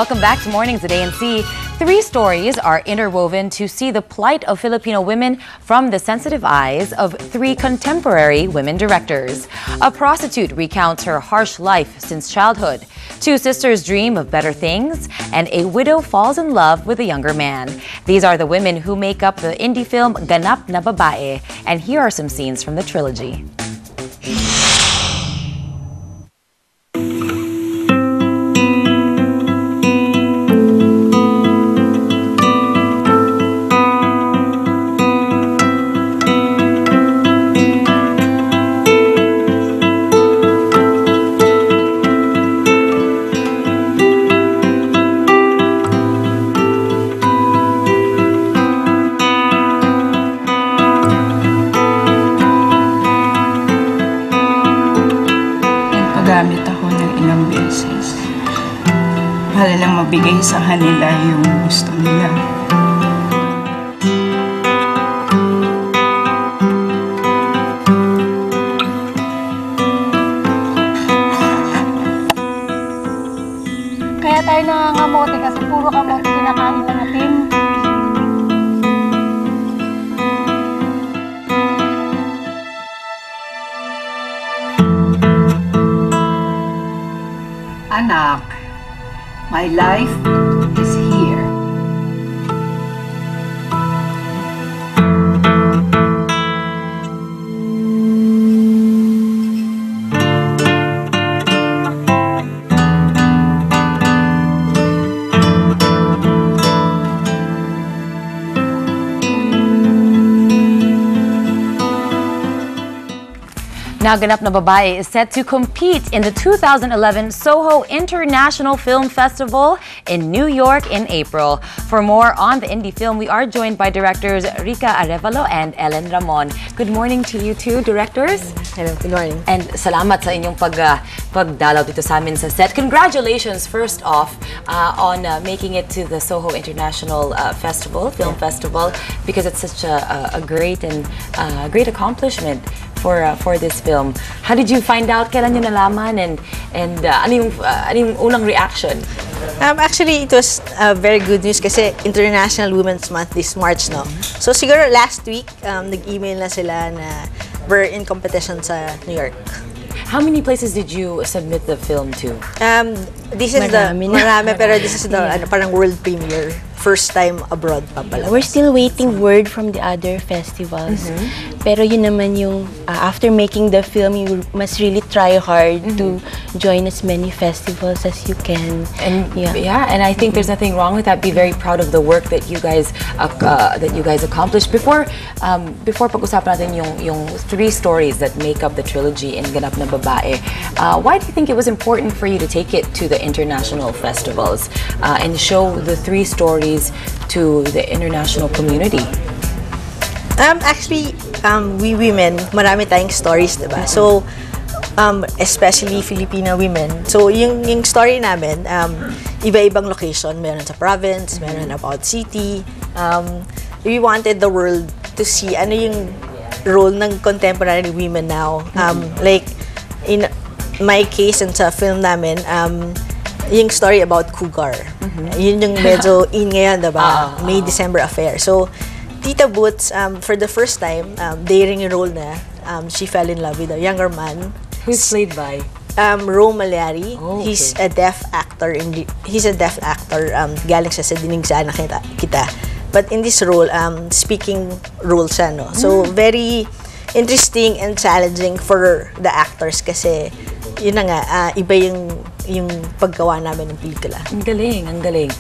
Welcome back to Mornings at ANC. 3 stories are interwoven to see the plight of Filipino women from the sensitive eyes of 3 contemporary women directors. A prostitute recounts her harsh life since childhood. 2 sisters dream of better things, and a widow falls in love with a younger man. These are the women who make up the indie film Ganap na Babae, and here are some scenes from the trilogy. Gamit ako ng ilang beses para lang mabigay sa kanila yung gusto nila. Kaya tayo nangangamote kasi puro kamote kinakain natin. Anak, my life is here. Now, Ganap na Babae is set to compete in the 2011 Soho International Film Festival in New York in April. For more on the indie film, we are joined by directors Rica Arevalo and Ellen Ramon. Good morning to you two, directors. Hello, good morning. And salamat sa inyong pagdalaw dito sa amin sa set. Congratulations, first off, on making it to the Soho International Film Festival, because it's such a great and great accomplishment for this film. How did you find out? Kailan nyo nalaman? And ano yung unang reaction? Actually, it was very good news kasi International Women's Month this March, no? So siguro last week, nag-email na sila na we're in competition sa New York. How many places did you submit the film to? This is marami, pero this is the parang world premiere. First time abroad pa pala. We're still waiting word from the other festivals. Pero yun naman yung, after making the film, you must really try hard to join as many festivals as you can. And and I think there's nothing wrong with that. Be very proud of the work that you guys accomplished. Before pag-usapan natin yung 3 stories that make up the trilogy in Ganap na Babae, why do you think it was important for you to take it to the international festivals and show the 3 stories to the international community? Actually, we women, marami tayong stories, diba? So, especially Filipino women. So, yung story namin, iba-ibang location. Meron sa province, meron about city. We wanted the world to see ano yung role ng contemporary women now. Like, in my case, and sa film namin, yung story about cougar. Yun yung medyo in ngayon, diba? May-December affair. So, Tita Boots, for the first time, daring role na, she fell in love with a younger man. Who's played by? Ro Malyari. Oh, okay. He's a deaf actor. Galing siya sa Dinigsaan na kita. But in this role, speaking role siya, no? So, very interesting and challenging for the actors kasi yun na nga, iba yung paggawa namin ng pelikula. Ang galing, ang galing.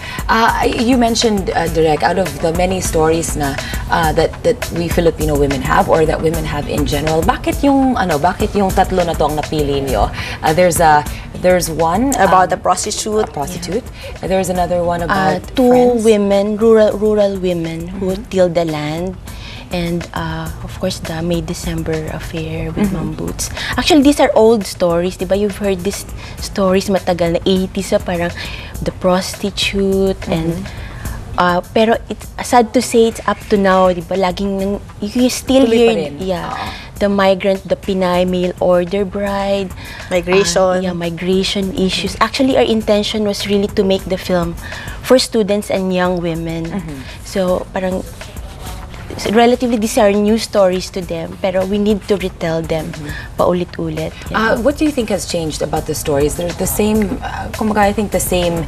You mentioned, Direk, out of the many stories na that we Filipino women have or that women have in general, bakit yung tatlo na to ang napili niyo? There's one about a prostitute. There's another one about 2 women, rural women who tilled the land. And of course, the May-December affair with Ma'am Boots. Actually, these are old stories, di ba? You've heard these stories matagal na 80s, parang the prostitute and Pero it's sad to say, it's up to now, di ba? Laging, you still Tuloy pa hear, rin. the migrant, the Pinay mail order bride. Migration. Migration issues. Actually, our intention was really to make the film for students and young women. So, parang, relatively, these are new stories to them, pero we need to retell them paulit-ulit. What do you think has changed about the stories? They're the same, kumbaga, I think the same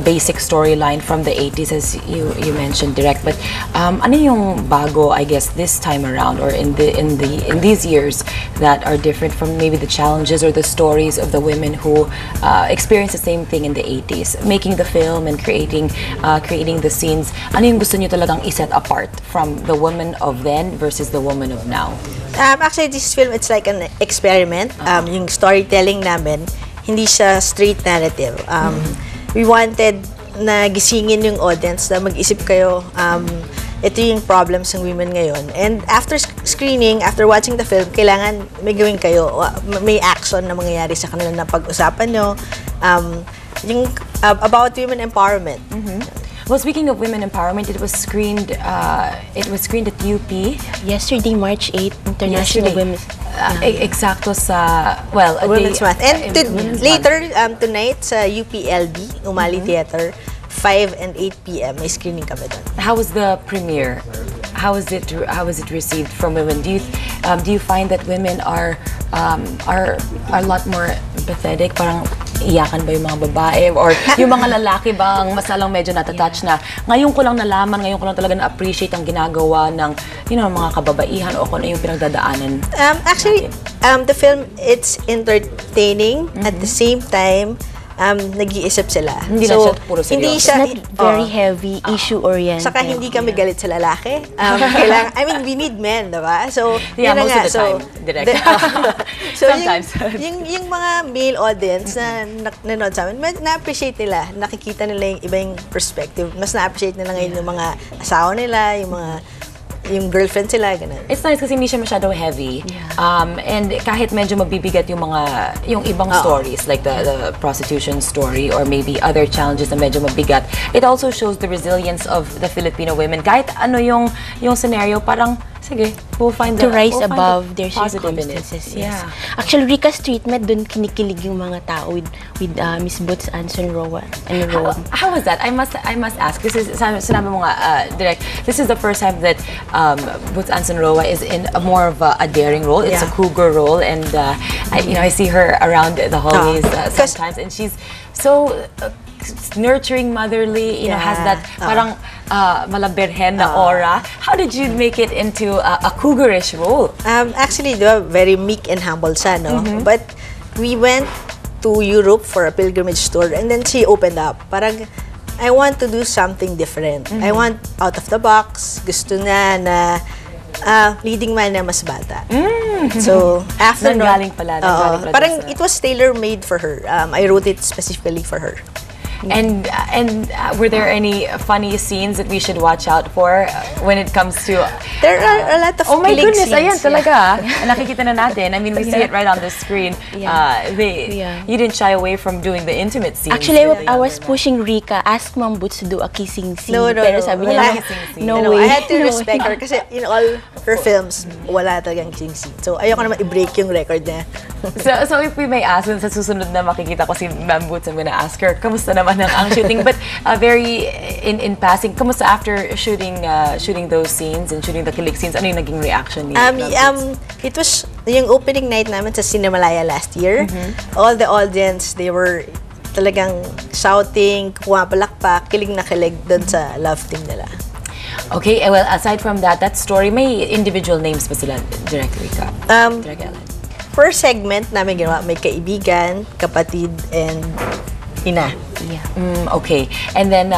basic storyline from the 80s as you mentioned, Direct. But ano yung bago, I guess, this time around, or in these years that are different from maybe the challenges or the stories of the women who experienced the same thing in the 80s, making the film and creating the scenes? Ano yung gusto niyo talagang iset apart from the woman of then versus the woman of now? Actually, this film, it's like an experiment. Yung storytelling namin, hindi siya straight narrative. We wanted na gisingin yung audience na mag-isip kayo, ito yung problems ng women ngayon. And after screening, after watching the film, kailangan may gawin kayo, may action na mangyayari sa kanila na pag-usapan nyo. Yung about women empowerment. Well, speaking of women empowerment, it was screened at UP Yesterday, March 8, International Women's Exacto sa, well, a Women's day, Month. And Women's later, Month. tonight sa UPLB, Umali Theater, 5 and 8 p.m. may screening kami doon. How was the premiere? How was it received from women? Do you find that women are a lot more empathetic? Parang iyakan ba yung mga babae? Or yung mga lalaki ba ang masalang medyo natatouch na ngayon ko lang nalaman, ngayon ko lang talaga na-appreciate ang ginagawa ng mga kababaihan o kung ano yung pinagdadaanan? Actually, the film, it's entertaining at the same time. Nag-iisip sila. Hindi na siya puro seryoso. Hindi siya, not very heavy, issue-oriented. Saka hindi kami galit sa lalaki. I mean, we need men, diba? So, Yeah, yun na most nga. of the time, direct. Sometimes. Yung mga male audience na nanonood sa amin, na-appreciate nila. Nakikita nila yung iba yung perspective. Mas na-appreciate nila ngayon yung mga asawa nila, yung girlfriend sila, ganun. It's nice kasi hindi siya masyado heavy. And kahit medyo mabibigat yung ibang stories, like the prostitution story or maybe other challenges na medyo mabigat, it also shows the resilience of the Filipino women. Kahit ano yung scenario, parang, sige, we'll find to rise above their positive in it. circumstances. Yes. Yeah. Actually, Rica's treatment, dun kinikilig yung mga tao with Miss Boots Anson Roa. How was that? I must ask. This is sinabi mo nga, Direct. This is the first time that Boots Anson Roa is in more of a daring role. It's a cougar role, and I see her around the hallways sometimes, and she's so nurturing, motherly. Has that parang malabirhen na aura. How did you make it into a cougarish role? Actually, very meek and humble siya, no? But we went to Europe for a pilgrimage tour, and then she opened up. Parang, I want to do something different. I want out of the box. Gusto niya na leading man na mas bata. So, after Nanggaling pala parang it was tailor-made for her. I wrote it specifically for her. And were there any funny scenes that we should watch out for when it comes to? There are a lot of oh my kilig goodness, scenes. ayan talaga. Nakikita na natin. I mean, we see it right on the screen. You didn't shy away from doing the intimate scenes. Actually, I was pushing Rica, ask Ma'am Boots to do a kissing scene. No. Pero sabi niya, no way. I had to respect her kasi in all her films, wala talagang kissing scene. So, ayoko naman i-break yung record niya. So if we may ask, sa susunod na makikita ko si Ma'am Boots, I'm gonna ask her, kamusta naman ang shooting? But very in passing, kamusta after shooting those scenes and shooting the kilig scenes, ano yung naging reaction niya? It was yung opening night namin sa Cinemalaya last year. All the audience, they were talagang shouting, pumapalakpak, kilig na kilig doon sa love team nila. Okay, well, aside from that story, may individual names ba sila, Direct Rica? Direct Ellen? Per segment namin ginawa, may kaibigan, kapatid, and ina. Yeah. Okay, and then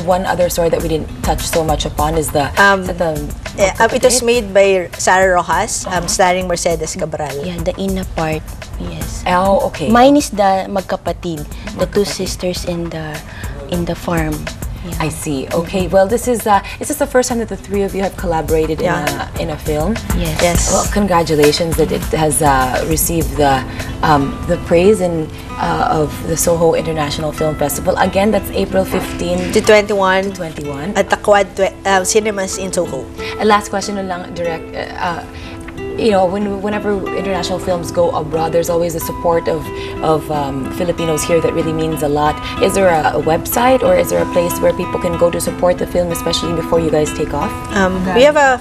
one other story that we didn't touch so much upon is it was made by Sarah Rojas, starring Mercedes Cabral. Yeah, the ina part. Yes. Oh, okay. Mine is the magkapatid, the two sisters in the farm. I see. Okay. Well, is this the first time that the three of you have collaborated in a film? Yes. Well, congratulations that it has received the praise of the Soho International Film Festival. Again, that's April 15 To 21 at the Quad Cinemas in Soho. last question lang, Direct. You know, whenever international films go abroad, there's always the support of Filipinos here that really means a lot. Is there a website or is there a place where people can go to support the film, especially before you guys take off? We have a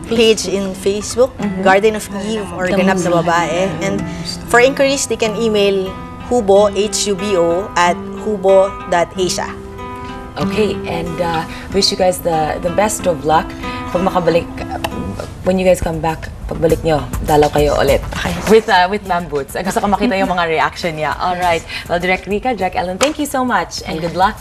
page in Facebook, Garden of Eve or Ganap na Babae. And for inquiries, they can email hubo, H-U-B-O, at hubo.asia. Okay, and wish you guys the best of luck. Pag makabalik, when you guys come back, pagbalik nyo, dalaw kayo ulit with Ma'am Boots. Gusto ko makita yung mga reaction niya. All right. Well, Direct Rika, Direct Ellen, thank you so much and good luck.